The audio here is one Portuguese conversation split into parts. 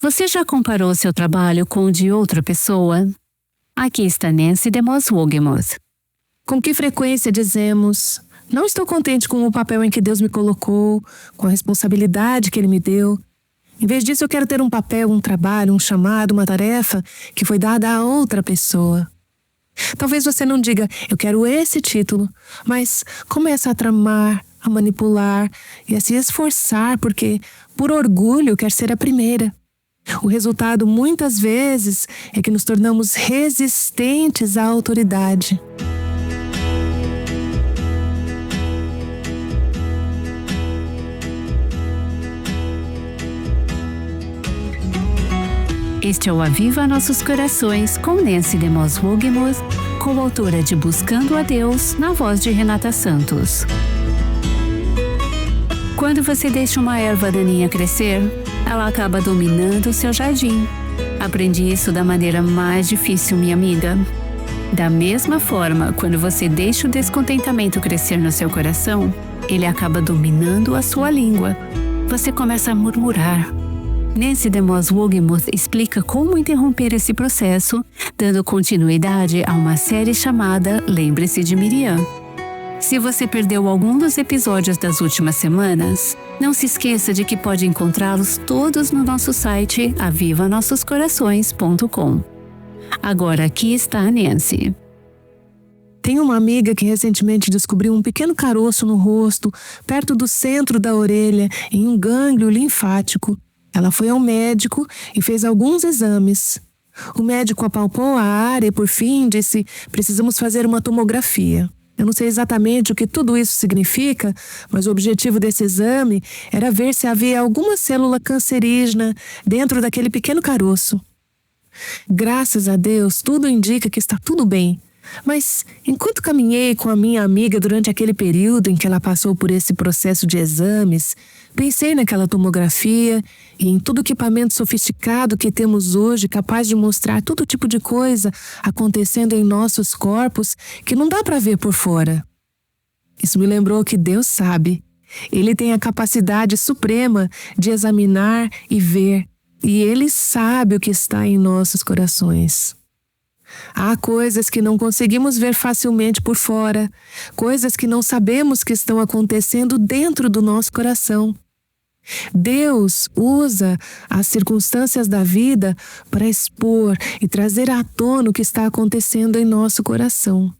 Você já comparou seu trabalho com o de outra pessoa? Aqui está Nancy DeMoss Wogemuth. Com que frequência dizemos: não estou contente com o papel em que Deus me colocou, com a responsabilidade que Ele me deu. Em vez disso, eu quero ter um papel, um trabalho, um chamado, uma tarefa que foi dada a outra pessoa. Talvez você não diga: eu quero esse título, mas começa a tramar, a manipular e a se esforçar porque, por orgulho, quer ser a primeira. O resultado, muitas vezes, é que nos tornamos resistentes à autoridade. Este é o Aviva Nossos Corações, com Nancy DeMoss Wogemuth, coautora de Buscando a Deus, na voz de Renata Santos. Quando você deixa uma erva daninha crescer, ela acaba dominando o seu jardim. Aprendi isso da maneira mais difícil, minha amiga. Da mesma forma, quando você deixa o descontentamento crescer no seu coração, ele acaba dominando a sua língua. Você começa a murmurar. Nancy DeMoss Wogemuth explica como interromper esse processo, dando continuidade a uma série chamada Lembre-se de Miriam. Se você perdeu algum dos episódios das últimas semanas, não se esqueça de que pode encontrá-los todos no nosso site avivanossoscorações.com. Agora aqui está a Nancy. Tenho uma amiga que recentemente descobriu um pequeno caroço no rosto, perto do centro da orelha, em um gânglio linfático. Ela foi ao médico e fez alguns exames. O médico apalpou a área e, por fim, disse: precisamos fazer uma tomografia. Eu não sei exatamente o que tudo isso significa, mas o objetivo desse exame era ver se havia alguma célula cancerígena dentro daquele pequeno caroço. Graças a Deus, tudo indica que está tudo bem. Mas, enquanto caminhei com a minha amiga durante aquele período em que ela passou por esse processo de exames, pensei naquela tomografia e em todo o equipamento sofisticado que temos hoje, capaz de mostrar todo tipo de coisa acontecendo em nossos corpos que não dá para ver por fora. Isso me lembrou que Deus sabe. Ele tem a capacidade suprema de examinar e ver, e Ele sabe o que está em nossos corações. Há coisas que não conseguimos ver facilmente por fora, coisas que não sabemos que estão acontecendo dentro do nosso coração. Deus usa as circunstâncias da vida para expor e trazer à tona o que está acontecendo em nosso coração.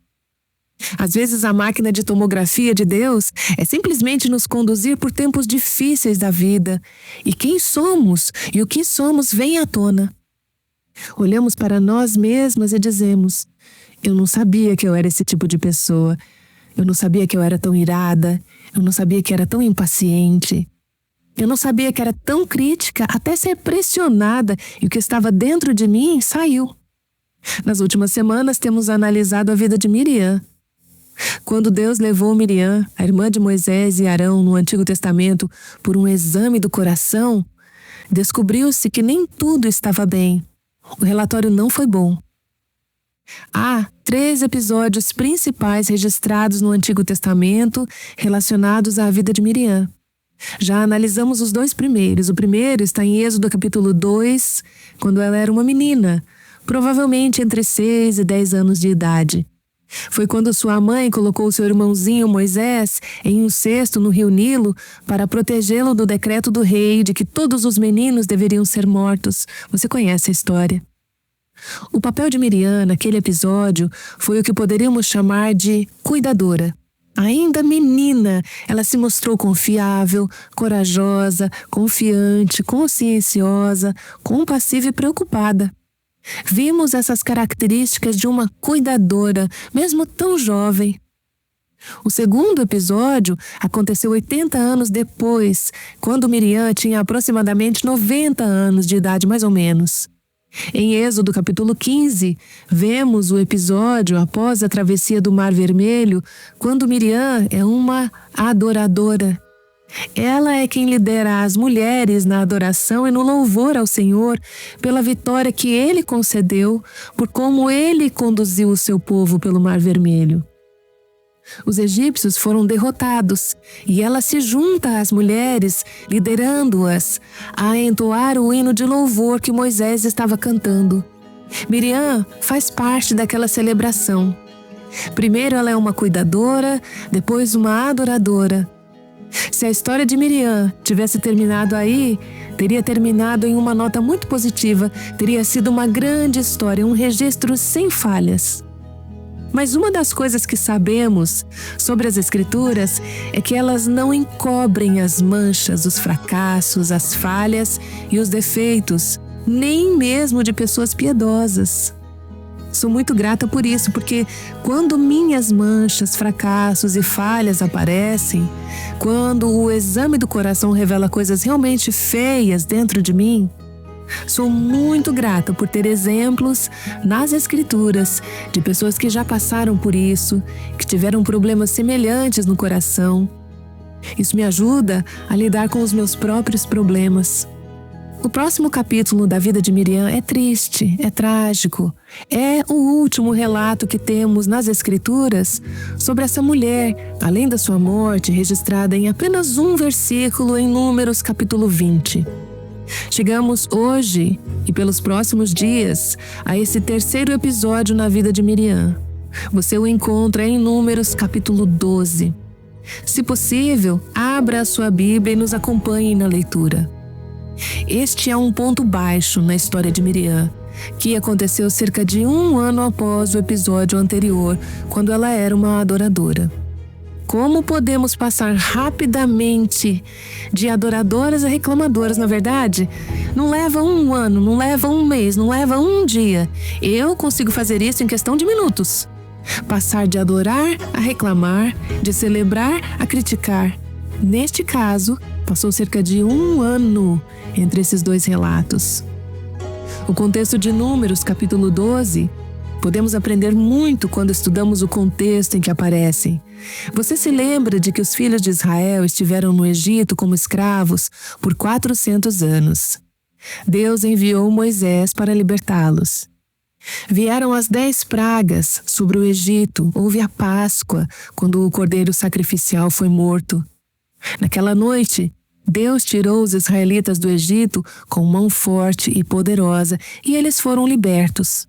Às vezes a máquina de tomografia de Deus é simplesmente nos conduzir por tempos difíceis da vida, e quem somos e o que somos vem à tona. Olhamos para nós mesmas e dizemos: eu não sabia que eu era esse tipo de pessoa, eu não sabia que eu era tão irada, eu não sabia que era tão impaciente, eu não sabia que era tão crítica até ser pressionada e o que estava dentro de mim saiu. Nas últimas semanas temos analisado a vida de Miriam. Quando Deus levou Miriam, a irmã de Moisés e Arão no Antigo Testamento, por um exame do coração, descobriu-se que nem tudo estava bem. O relatório não foi bom. Há 3 episódios principais registrados no Antigo Testamento relacionados à vida de Miriam. Já analisamos os 2 primeiros. O primeiro está em Êxodo capítulo 2, quando ela era uma menina, provavelmente entre 6 e 10 anos de idade. Foi quando sua mãe colocou seu irmãozinho Moisés em um cesto no rio Nilo para protegê-lo do decreto do rei de que todos os meninos deveriam ser mortos. Você conhece a história. O papel de Miriam naquele episódio foi o que poderíamos chamar de cuidadora. Ainda menina, ela se mostrou confiável, corajosa, confiante, conscienciosa, compassiva e preocupada. Vimos essas características de uma cuidadora, mesmo tão jovem. O segundo episódio aconteceu 80 anos depois, quando Miriam tinha aproximadamente 90 anos de idade, mais ou menos. Em Êxodo capítulo 15, vemos o episódio após a travessia do Mar Vermelho, quando Miriam é uma adoradora. Ela é quem lidera as mulheres na adoração e no louvor ao Senhor pela vitória que Ele concedeu, por como Ele conduziu o seu povo pelo Mar Vermelho. Os egípcios foram derrotados e ela se junta às mulheres, liderando-as a entoar o hino de louvor que Moisés estava cantando. Miriam faz parte daquela celebração. Primeiro ela é uma cuidadora, depois uma adoradora. Se a história de Miriam tivesse terminado aí, teria terminado em uma nota muito positiva, teria sido uma grande história, um registro sem falhas. Mas uma das coisas que sabemos sobre as Escrituras é que elas não encobrem as manchas, os fracassos, as falhas e os defeitos, nem mesmo de pessoas piedosas. Sou muito grata por isso, porque quando minhas manchas, fracassos e falhas aparecem, quando o exame do coração revela coisas realmente feias dentro de mim, sou muito grata por ter exemplos nas Escrituras de pessoas que já passaram por isso, que tiveram problemas semelhantes no coração. Isso me ajuda a lidar com os meus próprios problemas. O próximo capítulo da vida de Miriam é triste, é trágico. É o último relato que temos nas Escrituras sobre essa mulher, além da sua morte, registrada em apenas um versículo em Números capítulo 20. Chegamos hoje e pelos próximos dias a esse terceiro episódio na vida de Miriam. Você o encontra em Números capítulo 12. Se possível, abra a sua Bíblia e nos acompanhe na leitura. Este é um ponto baixo na história de Miriam, que aconteceu cerca de 1 ano após o episódio anterior, quando ela era uma adoradora. Como podemos passar rapidamente de adoradoras a reclamadoras, na verdade? Não leva 1 ano, não leva 1 mês, não leva 1 dia. Eu consigo fazer isso em questão de minutos. Passar de adorar a reclamar, de celebrar a criticar. Neste caso, passou cerca de 1 ano entre esses 2 relatos. O contexto de Números, capítulo 12, podemos aprender muito quando estudamos o contexto em que aparecem. Você se lembra de que os filhos de Israel estiveram no Egito como escravos por 400 anos. Deus enviou Moisés para libertá-los. Vieram as 10 pragas sobre o Egito. Houve a Páscoa, quando o cordeiro sacrificial foi morto. Naquela noite, Deus tirou os israelitas do Egito com mão forte e poderosa, e eles foram libertos.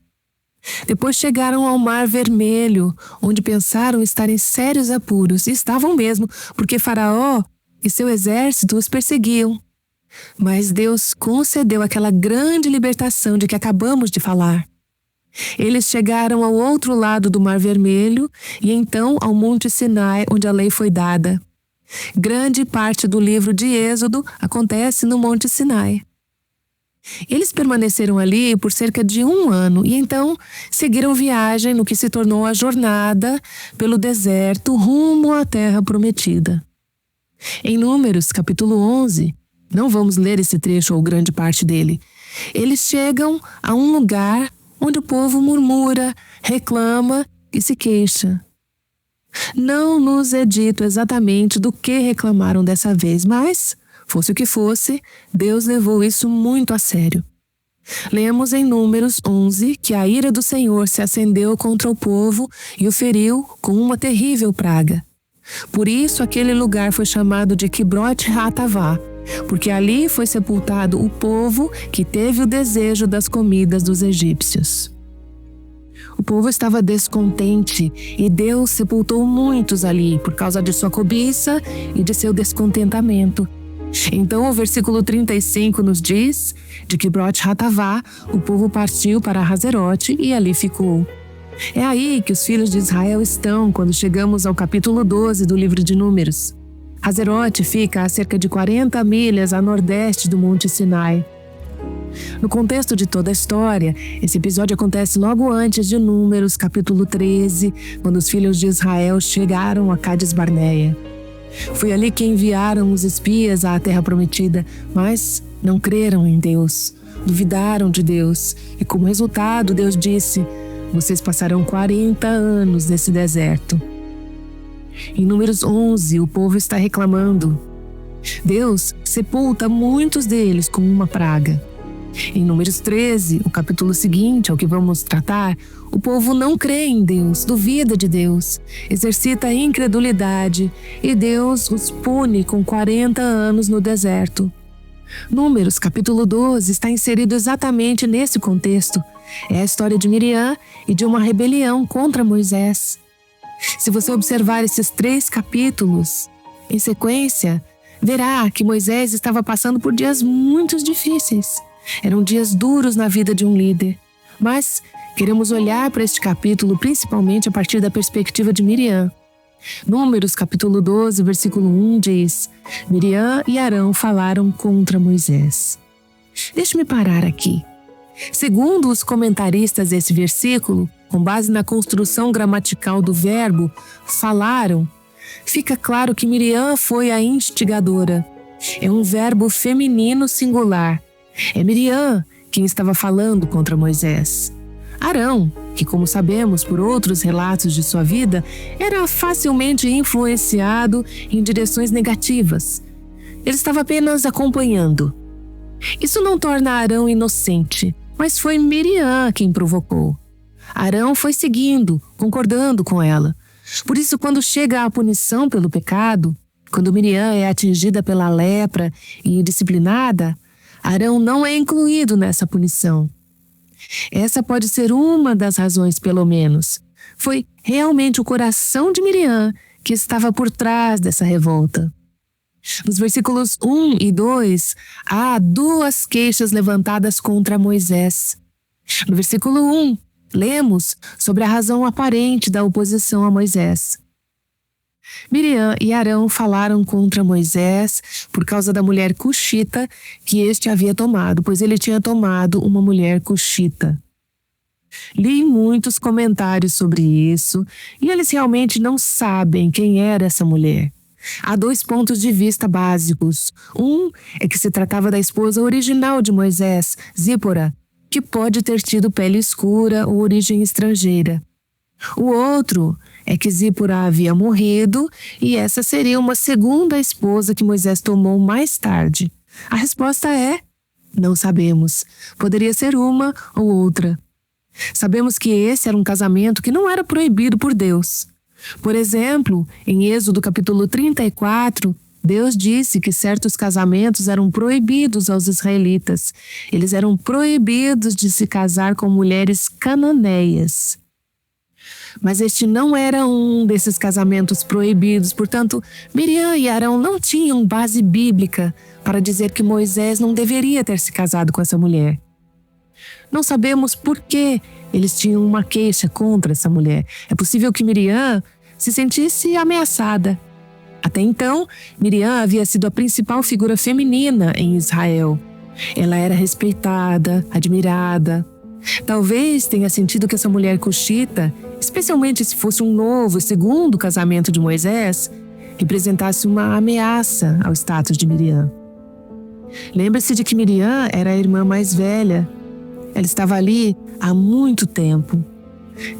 Depois chegaram ao Mar Vermelho, onde pensaram estar em sérios apuros, e estavam mesmo, porque Faraó e seu exército os perseguiam. Mas Deus concedeu aquela grande libertação de que acabamos de falar. Eles chegaram ao outro lado do Mar Vermelho e então ao Monte Sinai, onde a lei foi dada. Grande parte do livro de Êxodo acontece no Monte Sinai. Eles permaneceram ali por cerca de 1 ano e então seguiram viagem no que se tornou a jornada pelo deserto rumo à Terra Prometida. Em Números, capítulo 11, não vamos ler esse trecho ou grande parte dele, eles chegam a um lugar onde o povo murmura, reclama e se queixa. Não nos é dito exatamente do que reclamaram dessa vez, mas, fosse o que fosse, Deus levou isso muito a sério. Lemos em Números 11 que a ira do Senhor se acendeu contra o povo e o feriu com uma terrível praga. Por isso aquele lugar foi chamado de Kibroth Hattavá, porque ali foi sepultado o povo que teve o desejo das comidas dos egípcios. O povo estava descontente e Deus sepultou muitos ali por causa de sua cobiça e de seu descontentamento. Então o versículo 35 nos diz de que Kibroth Hattavá, o povo partiu para Hazerote e ali ficou. É aí que os filhos de Israel estão quando chegamos ao capítulo 12 do livro de Números. Hazerote fica a cerca de 40 milhas a nordeste do Monte Sinai. No contexto de toda a história, esse episódio acontece logo antes de Números, capítulo 13, quando os filhos de Israel chegaram a Cádiz Barneia. Foi ali que enviaram os espias à Terra Prometida, mas não creram em Deus, duvidaram de Deus, e como resultado Deus disse: vocês passarão 40 anos nesse deserto. Em Números 11, o povo está reclamando. Deus sepulta muitos deles com uma praga. Em Números 13, o capítulo seguinte ao que vamos tratar, o povo não crê em Deus, duvida de Deus, exercita a incredulidade e Deus os pune com 40 anos no deserto. Números, capítulo 12, está inserido exatamente nesse contexto. É a história de Miriam e de uma rebelião contra Moisés. Se você observar esses 3 capítulos em sequência, verá que Moisés estava passando por dias muito difíceis. Eram dias duros na vida de um líder. Mas queremos olhar para este capítulo principalmente a partir da perspectiva de Miriam. Números, capítulo 12, versículo 1 diz: Miriam e Arão falaram contra Moisés. Deixe-me parar aqui. Segundo os comentaristas desse versículo, com base na construção gramatical do verbo falaram, fica claro que Miriam foi a instigadora. É um verbo feminino singular. É Miriam quem estava falando contra Moisés. Arão, que como sabemos por outros relatos de sua vida, era facilmente influenciado em direções negativas. Ele estava apenas acompanhando. Isso não torna Arão inocente, mas foi Miriam quem provocou. Arão foi seguindo, concordando com ela. Por isso, quando chega a punição pelo pecado, quando Miriam é atingida pela lepra e disciplinada, Arão não é incluído nessa punição. Essa pode ser uma das razões, pelo menos. Foi realmente o coração de Miriam que estava por trás dessa revolta. Nos versículos 1 e 2, há 2 queixas levantadas contra Moisés. No versículo 1, lemos sobre a razão aparente da oposição a Moisés. Miriam e Arão falaram contra Moisés por causa da mulher cuxita que este havia tomado, pois ele tinha tomado uma mulher cuxita. Li muitos comentários sobre isso e eles realmente não sabem quem era essa mulher. Há 2 pontos de vista básicos. Um é que se tratava da esposa original de Moisés, Zípora, que pode ter tido pele escura ou origem estrangeira. O outro é que Zípora havia morrido e essa seria uma segunda esposa que Moisés tomou mais tarde. A resposta é: não sabemos. Poderia ser uma ou outra. Sabemos que esse era um casamento que não era proibido por Deus. Por exemplo, em Êxodo capítulo 34, Deus disse que certos casamentos eram proibidos aos israelitas. Eles eram proibidos de se casar com mulheres cananeias. Mas este não era um desses casamentos proibidos, portanto, Miriam e Arão não tinham base bíblica para dizer que Moisés não deveria ter se casado com essa mulher. Não sabemos por que eles tinham uma queixa contra essa mulher. É possível que Miriam se sentisse ameaçada. Até então, Miriam havia sido a principal figura feminina em Israel. Ela era respeitada, admirada. Talvez tenha sentido que essa mulher cuxita, especialmente se fosse um novo e segundo casamento de Moisés, representasse uma ameaça ao status de Miriam. Lembre-se de que Miriam era a irmã mais velha. Ela estava ali há muito tempo.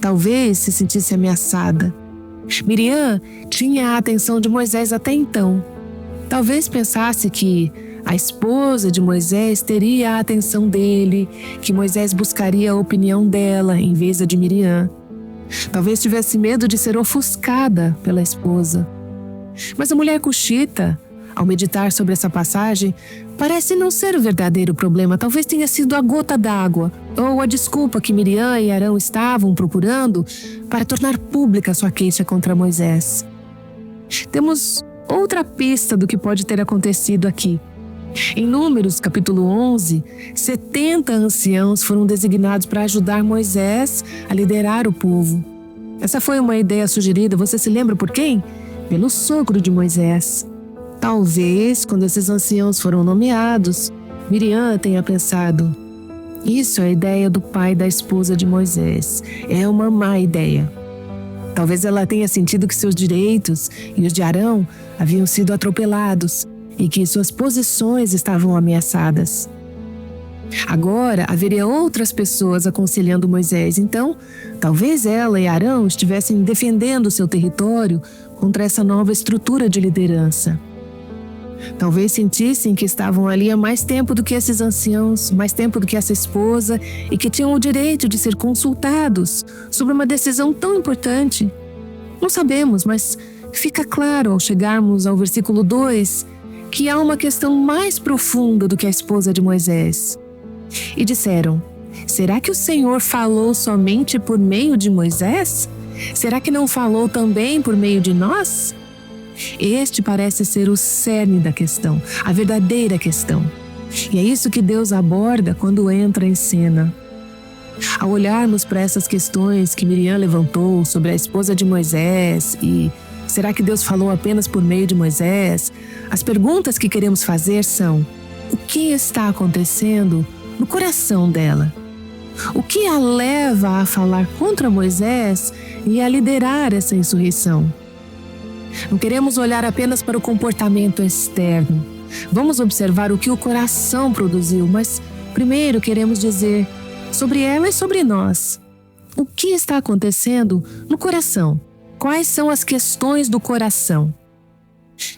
Talvez se sentisse ameaçada. Miriam tinha a atenção de Moisés até então. Talvez pensasse que a esposa de Moisés teria a atenção dele, que Moisés buscaria a opinião dela em vez da de Miriam. Talvez tivesse medo de ser ofuscada pela esposa. Mas a mulher cuxita, ao meditar sobre essa passagem, parece não ser o verdadeiro problema. Talvez tenha sido a gota d'água ou a desculpa que Miriam e Arão estavam procurando para tornar pública sua queixa contra Moisés. Temos outra pista do que pode ter acontecido aqui. Em Números, capítulo 11, 70 anciãos foram designados para ajudar Moisés a liderar o povo. Essa foi uma ideia sugerida, você se lembra por quem? Pelo sogro de Moisés. Talvez, quando esses anciãos foram nomeados, Miriam tenha pensado: isso é a ideia do pai da esposa de Moisés. É uma má ideia. Talvez ela tenha sentido que seus direitos e os de Arão haviam sido atropelados e que suas posições estavam ameaçadas. Agora haveria outras pessoas aconselhando Moisés, então talvez ela e Arão estivessem defendendo seu território contra essa nova estrutura de liderança. Talvez sentissem que estavam ali há mais tempo do que esses anciãos, mais tempo do que essa esposa, e que tinham o direito de ser consultados sobre uma decisão tão importante. Não sabemos, mas fica claro ao chegarmos ao versículo 2 que há uma questão mais profunda do que a esposa de Moisés. E disseram: será que o Senhor falou somente por meio de Moisés? Será que não falou também por meio de nós? Este parece ser o cerne da questão, a verdadeira questão. E é isso que Deus aborda quando entra em cena. Ao olharmos para essas questões que Miriam levantou sobre a esposa de Moisés e será que Deus falou apenas por meio de Moisés? As perguntas que queremos fazer são: o que está acontecendo no coração dela? O que a leva a falar contra Moisés e a liderar essa insurreição? Não queremos olhar apenas para o comportamento externo. Vamos observar o que o coração produziu, mas primeiro queremos dizer sobre ela e sobre nós. O que está acontecendo no coração? Quais são as questões do coração?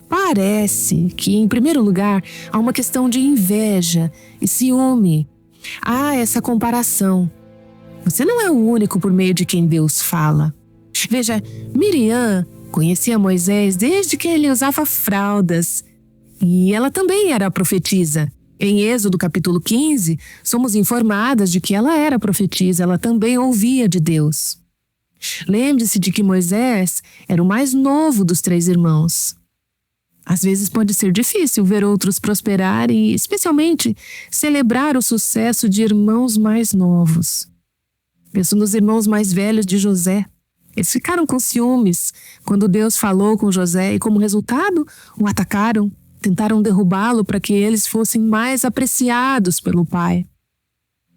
Parece que, em primeiro lugar, há uma questão de inveja e ciúme. Há essa comparação. Você não é o único por meio de quem Deus fala. Veja, Miriam conhecia Moisés desde que ele usava fraldas. E ela também era profetisa. Em Êxodo capítulo 15, somos informadas de que ela era profetisa, ela também ouvia de Deus. Lembre-se de que Moisés era o mais novo dos 3 irmãos. Às vezes pode ser difícil ver outros prosperarem e, especialmente, celebrar o sucesso de irmãos mais novos. Penso nos irmãos mais velhos de José. Eles ficaram com ciúmes quando Deus falou com José e, como resultado, o atacaram. Tentaram derrubá-lo para que eles fossem mais apreciados pelo pai.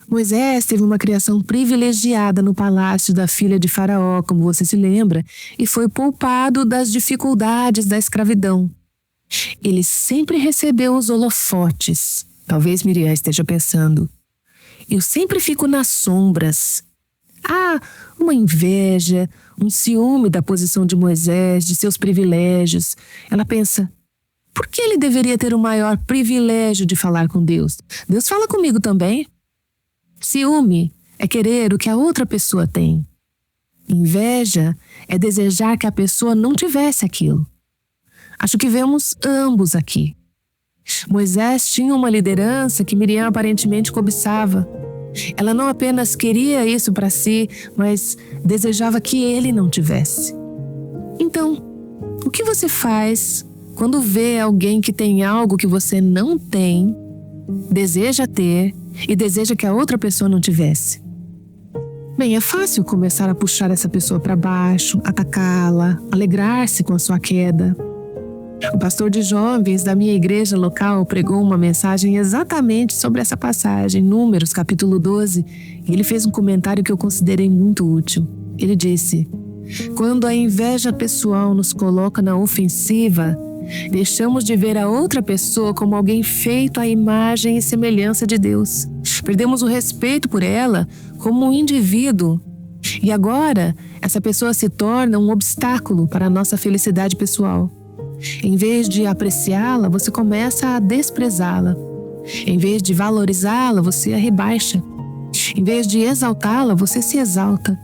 Moisés teve uma criação privilegiada no palácio da filha de Faraó, como você se lembra, e foi poupado das dificuldades da escravidão. Ele sempre recebeu os holofotes. Talvez Miriam esteja pensando: eu sempre fico nas sombras. Há uma inveja, um ciúme da posição de Moisés, de seus privilégios. Ela pensa: por que ele deveria ter o maior privilégio de falar com Deus? Deus fala comigo também. Ciúme é querer o que a outra pessoa tem. Inveja é desejar que a pessoa não tivesse aquilo. Acho que vemos ambos aqui. Moisés tinha uma liderança que Miriam aparentemente cobiçava. Ela não apenas queria isso para si, mas desejava que ele não tivesse. Então, o que você faz quando vê alguém que tem algo que você não tem, deseja ter e deseja que a outra pessoa não tivesse? Bem, é fácil começar a puxar essa pessoa para baixo, atacá-la, alegrar-se com a sua queda. O pastor de jovens da minha igreja local pregou uma mensagem exatamente sobre essa passagem, Números, capítulo 12, e ele fez um comentário que eu considerei muito útil. Ele disse: quando a inveja pessoal nos coloca na ofensiva, deixamos de ver a outra pessoa como alguém feito à imagem e semelhança de Deus. Perdemos o respeito por ela como um indivíduo. E agora, essa pessoa se torna um obstáculo para a nossa felicidade pessoal. Em vez de apreciá-la, você começa a desprezá-la. Em vez de valorizá-la, você a rebaixa. Em vez de exaltá-la, você se exalta.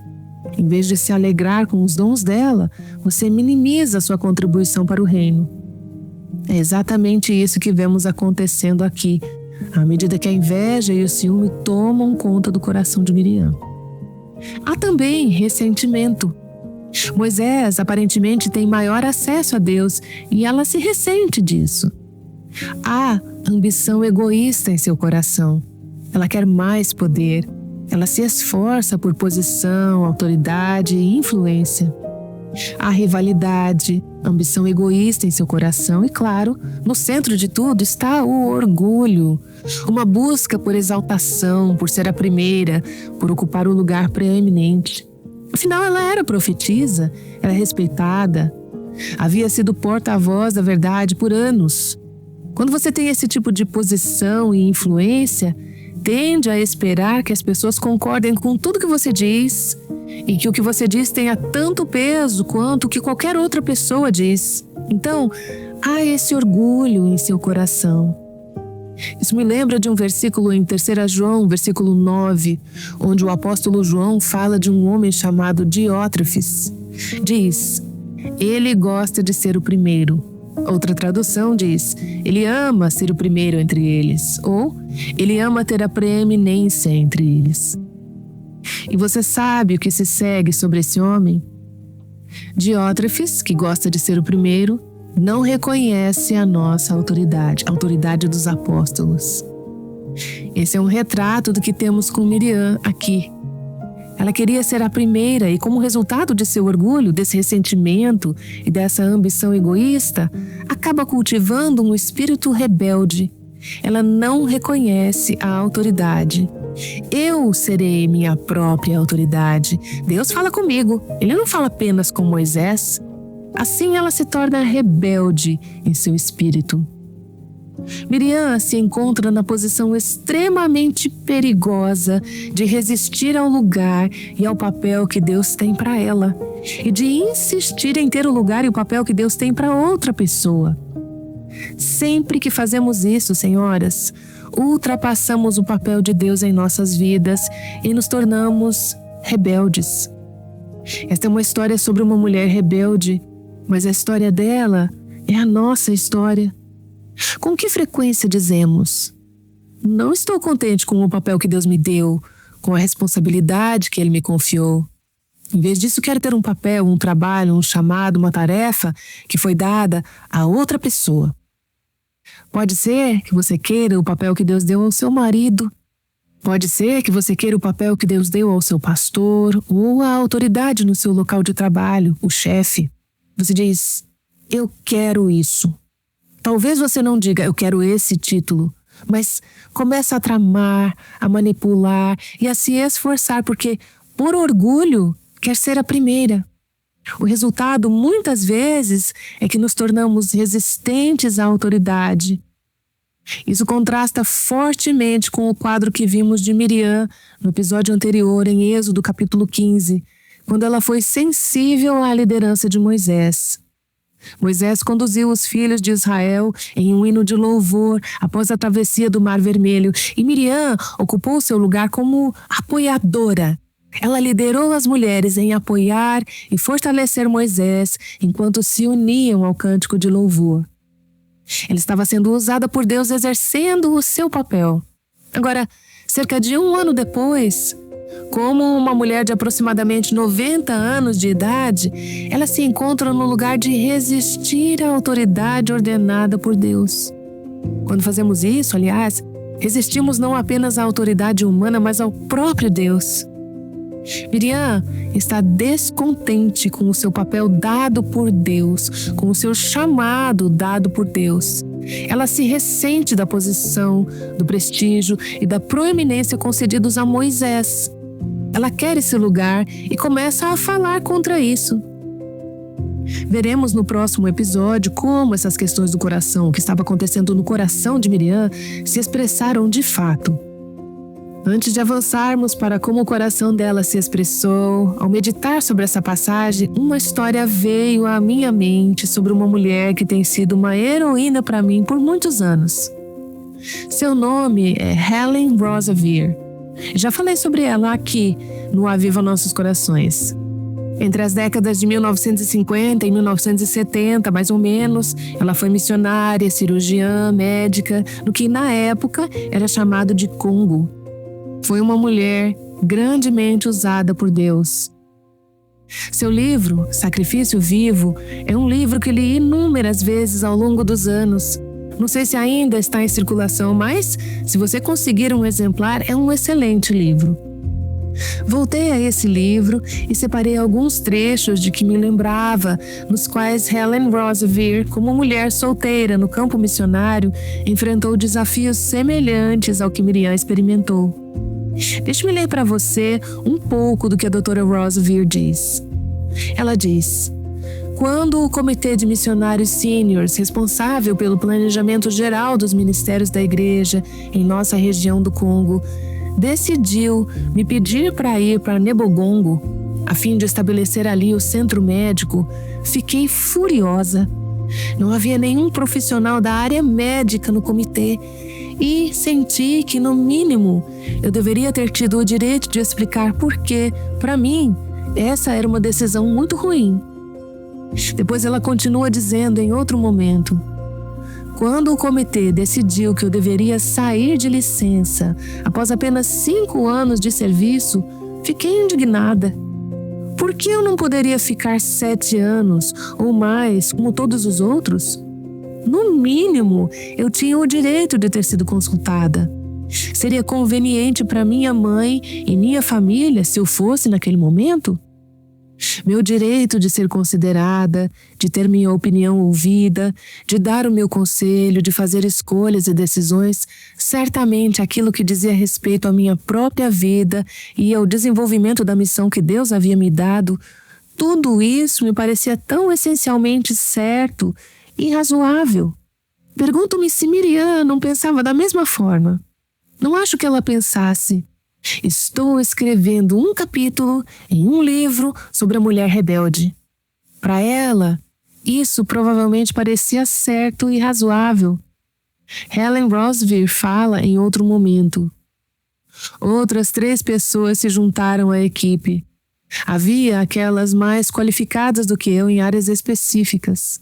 Em vez de se alegrar com os dons dela, você minimiza sua contribuição para o reino. É exatamente isso que vemos acontecendo aqui, à medida que a inveja e o ciúme tomam conta do coração de Miriam. Há também ressentimento. Moisés aparentemente tem maior acesso a Deus e ela se ressente disso. Há ambição egoísta em seu coração. Ela quer mais poder. Ela se esforça por posição, autoridade e influência. Há rivalidade, ambição egoísta em seu coração e, claro, no centro de tudo está o orgulho. Uma busca por exaltação, por ser a primeira, por ocupar o lugar preeminente. Afinal, ela era profetisa, era respeitada, havia sido porta-voz da verdade por anos. Quando você tem esse tipo de posição e influência, tende a esperar que as pessoas concordem com tudo que você diz e que o que você diz tenha tanto peso quanto o que qualquer outra pessoa diz. Então, há esse orgulho em seu coração. Isso me lembra de um versículo em 3 João, versículo 9, onde o apóstolo João fala de um homem chamado Diótrefes. Diz: ele gosta de ser o primeiro. Outra tradução diz: ele ama ser o primeiro entre eles, ou ele ama ter a preeminência entre eles. E você sabe o que se segue sobre esse homem? Diótrefes, que gosta de ser o primeiro, não reconhece a nossa autoridade, a autoridade dos apóstolos. Esse é um retrato do que temos com Miriam aqui. Ela queria ser a primeira e, como resultado de seu orgulho, desse ressentimento e dessa ambição egoísta, acaba cultivando um espírito rebelde. Ela não reconhece a autoridade. Eu serei minha própria autoridade. Deus fala comigo. Ele não fala apenas com Moisés. Assim ela se torna rebelde em seu espírito. Miriam se encontra na posição extremamente perigosa de resistir ao lugar e ao papel que Deus tem para ela, e de insistir em ter o lugar e o papel que Deus tem para outra pessoa. Sempre que fazemos isso, senhoras, ultrapassamos o papel de Deus em nossas vidas e nos tornamos rebeldes. Esta é uma história sobre uma mulher rebelde, mas a história dela é a nossa história. Com que frequência dizemos: não estou contente com o papel que Deus me deu, com a responsabilidade que Ele me confiou. Em vez disso, quero ter um papel, um trabalho, um chamado, uma tarefa que foi dada a outra pessoa. Pode ser que você queira o papel que Deus deu ao seu marido. Pode ser que você queira o papel que Deus deu ao seu pastor ou a autoridade no seu local de trabalho, o chefe. Você diz: eu quero isso. Talvez você não diga: eu quero esse título, mas começa a tramar, a manipular e a se esforçar porque, por orgulho, quer ser a primeira. O resultado, muitas vezes, é que nos tornamos resistentes à autoridade. Isso contrasta fortemente com o quadro que vimos de Miriam no episódio anterior, em Êxodo capítulo 15, quando ela foi sensível à liderança de Moisés. Moisés conduziu os filhos de Israel em um hino de louvor após a travessia do Mar Vermelho, e Miriam ocupou seu lugar como apoiadora. Ela liderou as mulheres em apoiar e fortalecer Moisés enquanto se uniam ao cântico de louvor. Ela estava sendo usada por Deus exercendo o seu papel. Agora, cerca de 1 ano depois, como uma mulher de aproximadamente 90 anos de idade, ela se encontra no lugar de resistir à autoridade ordenada por Deus. Quando fazemos isso, aliás, resistimos não apenas à autoridade humana, mas ao próprio Deus. Miriam está descontente com o seu papel dado por Deus, com o seu chamado dado por Deus. Ela se ressente da posição, do prestígio e da proeminência concedidos a Moisés. Ela quer esse lugar e começa a falar contra isso. Veremos no próximo episódio como essas questões do coração, o que estava acontecendo no coração de Miriam, se expressaram de fato. Antes de avançarmos para como o coração dela se expressou, ao meditar sobre essa passagem, uma história veio à minha mente sobre uma mulher que tem sido uma heroína para mim por muitos anos. Seu nome é Helen Roseveare. Já falei sobre ela aqui no Aviva Nossos Corações. Entre as décadas de 1950 e 1970, mais ou menos, ela foi missionária, cirurgiã, médica, no que na época era chamado de Congo. Foi uma mulher grandemente usada por Deus. Seu livro, Sacrifício Vivo, é um livro que li inúmeras vezes ao longo dos anos. Não sei se ainda está em circulação, mas se você conseguir um exemplar, é um excelente livro. Voltei a esse livro e separei alguns trechos de que me lembrava, nos quais Helen Roseveare, como mulher solteira no campo missionário, enfrentou desafios semelhantes ao que Miriam experimentou. Deixe-me ler para você um pouco do que a doutora Roseveare diz. Ela diz: quando o Comitê de Missionários Seniors, responsável pelo planejamento geral dos ministérios da igreja em nossa região do Congo, decidiu me pedir para ir para Nebogongo, a fim de estabelecer ali o centro médico, fiquei furiosa. Não havia nenhum profissional da área médica no comitê e senti que, no mínimo, eu deveria ter tido o direito de explicar por que, para mim, essa era uma decisão muito ruim. Depois ela continua dizendo em outro momento: quando o comitê decidiu que eu deveria sair de licença após apenas 5 anos de serviço, fiquei indignada. Por que eu não poderia ficar 7 anos ou mais como todos os outros? No mínimo, eu tinha o direito de ter sido consultada. Seria conveniente para minha mãe e minha família se eu fosse naquele momento? Meu direito de ser considerada, de ter minha opinião ouvida, de dar o meu conselho, de fazer escolhas e decisões, certamente aquilo que dizia respeito à minha própria vida e ao desenvolvimento da missão que Deus havia me dado, tudo isso me parecia tão essencialmente certo e razoável. Pergunto-me se Miriam não pensava da mesma forma. Não acho que ela pensasse: estou escrevendo um capítulo em um livro sobre a mulher rebelde. Para ela, isso provavelmente parecia certo e razoável. Helen Rossville fala em outro momento: outras 3 pessoas se juntaram à equipe. Havia aquelas mais qualificadas do que eu em áreas específicas.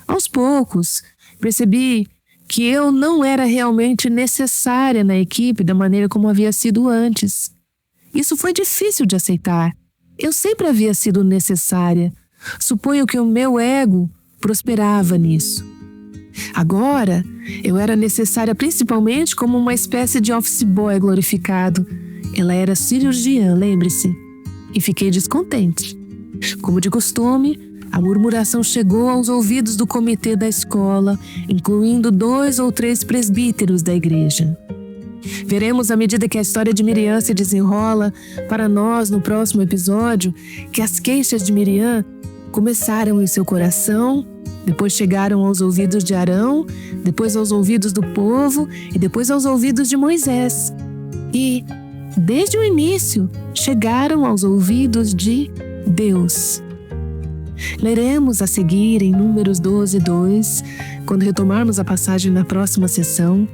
Aos poucos, percebi que eu não era realmente necessária na equipe da maneira como havia sido antes. Isso foi difícil de aceitar. Eu sempre havia sido necessária. Suponho que o meu ego prosperava nisso. Agora, eu era necessária principalmente como uma espécie de office boy glorificado. Ela era cirurgiã, lembre-se. E fiquei descontente. Como de costume, a murmuração chegou aos ouvidos do comitê da escola, incluindo 2 ou 3 presbíteros da igreja. Veremos, à medida que a história de Miriam se desenrola para nós no próximo episódio, que as queixas de Miriam começaram em seu coração, depois chegaram aos ouvidos de Arão, depois aos ouvidos do povo e depois aos ouvidos de Moisés. E, desde o início, chegaram aos ouvidos de Deus. Leremos a seguir em Números 12:2, quando retomarmos a passagem na próxima sessão.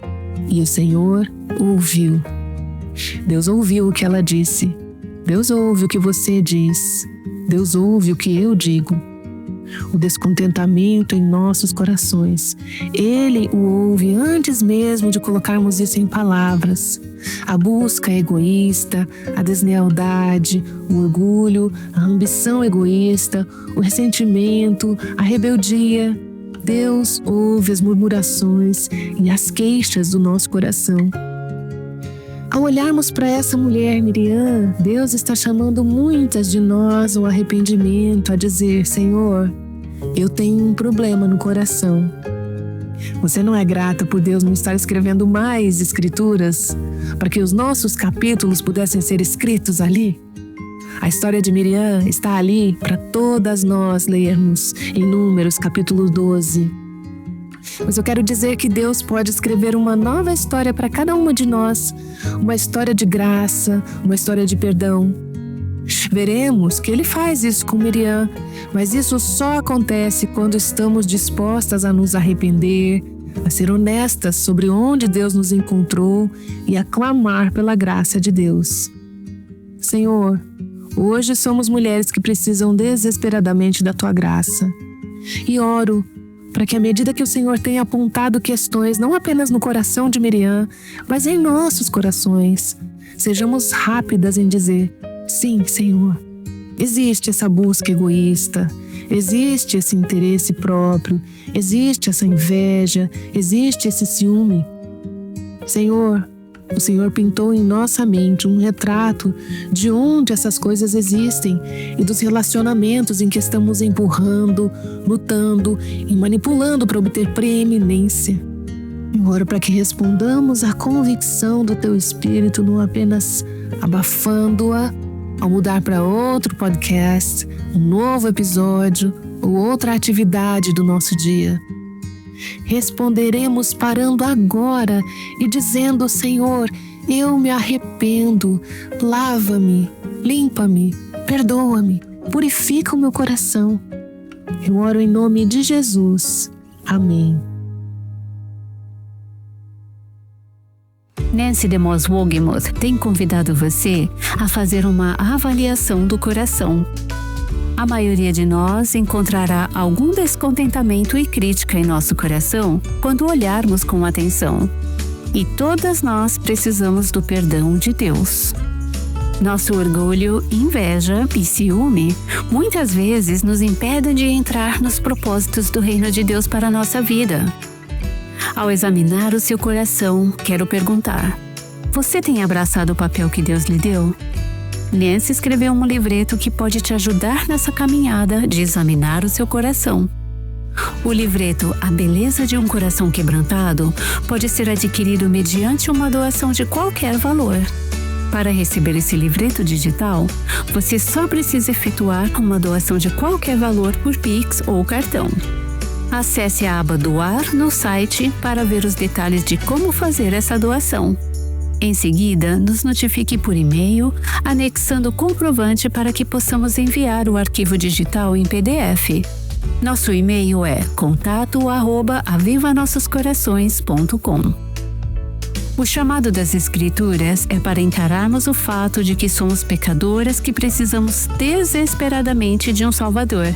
E o Senhor ouviu. Deus ouviu o que ela disse. Deus ouve o que você diz. Deus ouve o que eu digo. O descontentamento em nossos corações. Ele o ouve antes mesmo de colocarmos isso em palavras. A busca egoísta, a deslealdade, o orgulho, a ambição egoísta, o ressentimento, a rebeldia. Deus ouve as murmurações e as queixas do nosso coração. Ao olharmos para essa mulher, Miriam, Deus está chamando muitas de nós ao arrependimento, a dizer: Senhor, eu tenho um problema no coração. Você não é grata por Deus não estar escrevendo mais escrituras para que os nossos capítulos pudessem ser escritos ali? A história de Miriam está ali para todas nós lermos em Números capítulo 12. Mas eu quero dizer que Deus pode escrever uma nova história para cada uma de nós, uma história de graça, uma história de perdão. Veremos que Ele faz isso com Miriam, mas isso só acontece quando estamos dispostas a nos arrepender, a ser honestas sobre onde Deus nos encontrou e a clamar pela graça de Deus. Senhor, hoje somos mulheres que precisam desesperadamente da Tua graça. E oro para que, à medida que o Senhor tenha apontado questões não apenas no coração de Miriam, mas em nossos corações, sejamos rápidas em dizer: sim, Senhor, existe essa busca egoísta, existe esse interesse próprio, existe essa inveja, existe esse ciúme. Senhor, o Senhor pintou em nossa mente um retrato de onde essas coisas existem e dos relacionamentos em que estamos empurrando, lutando e manipulando para obter preeminência. Eu oro para que respondamos à convicção do Teu Espírito, não apenas abafando-a ao mudar para outro podcast, um novo episódio ou outra atividade do nosso dia. Responderemos parando agora e dizendo: Senhor, eu me arrependo, lava-me, limpa-me, perdoa-me, purifica o meu coração. Eu oro em nome de Jesus. Amém. Nancy DeMoss Wolgemuth tem convidado você a fazer uma avaliação do coração. A maioria de nós encontrará algum descontentamento e crítica em nosso coração quando olharmos com atenção. E todas nós precisamos do perdão de Deus. Nosso orgulho, inveja e ciúme muitas vezes nos impedem de entrar nos propósitos do reino de Deus para a nossa vida. Ao examinar o seu coração, quero perguntar: você tem abraçado o papel que Deus lhe deu? Nancy escreveu um livreto que pode te ajudar nessa caminhada de examinar o seu coração. O livreto A Beleza de um Coração Quebrantado pode ser adquirido mediante uma doação de qualquer valor. Para receber esse livreto digital, você só precisa efetuar uma doação de qualquer valor por Pix ou cartão. Acesse a aba Doar no site para ver os detalhes de como fazer essa doação. Em seguida, nos notifique por e-mail, anexando o comprovante para que possamos enviar o arquivo digital em PDF. Nosso e-mail é contato@avivanossoscorações.com. O chamado das Escrituras é para encararmos o fato de que somos pecadoras que precisamos desesperadamente de um Salvador.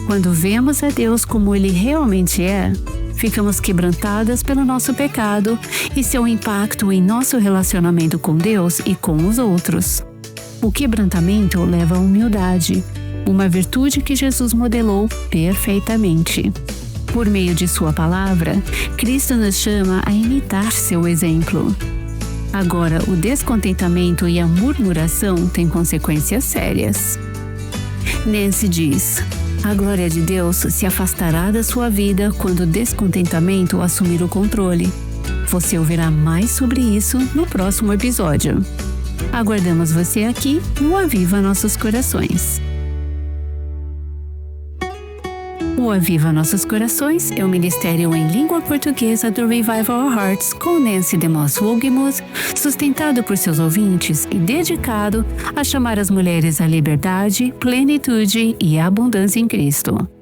Quando vemos a Deus como Ele realmente é, ficamos quebrantadas pelo nosso pecado e seu impacto em nosso relacionamento com Deus e com os outros. O quebrantamento leva à humildade, uma virtude que Jesus modelou perfeitamente. Por meio de sua palavra, Cristo nos chama a imitar seu exemplo. Agora, o descontentamento e a murmuração têm consequências sérias. Nancy diz: a glória de Deus se afastará da sua vida quando o descontentamento assumir o controle. Você ouvirá mais sobre isso no próximo episódio. Aguardamos você aqui no Aviva Nossos Corações. O Aviva Nossos Corações é o ministério em língua portuguesa do Revive Our Hearts com Nancy DeMoss Wolgemuth, sustentado por seus ouvintes e dedicado a chamar as mulheres à liberdade, plenitude e abundância em Cristo.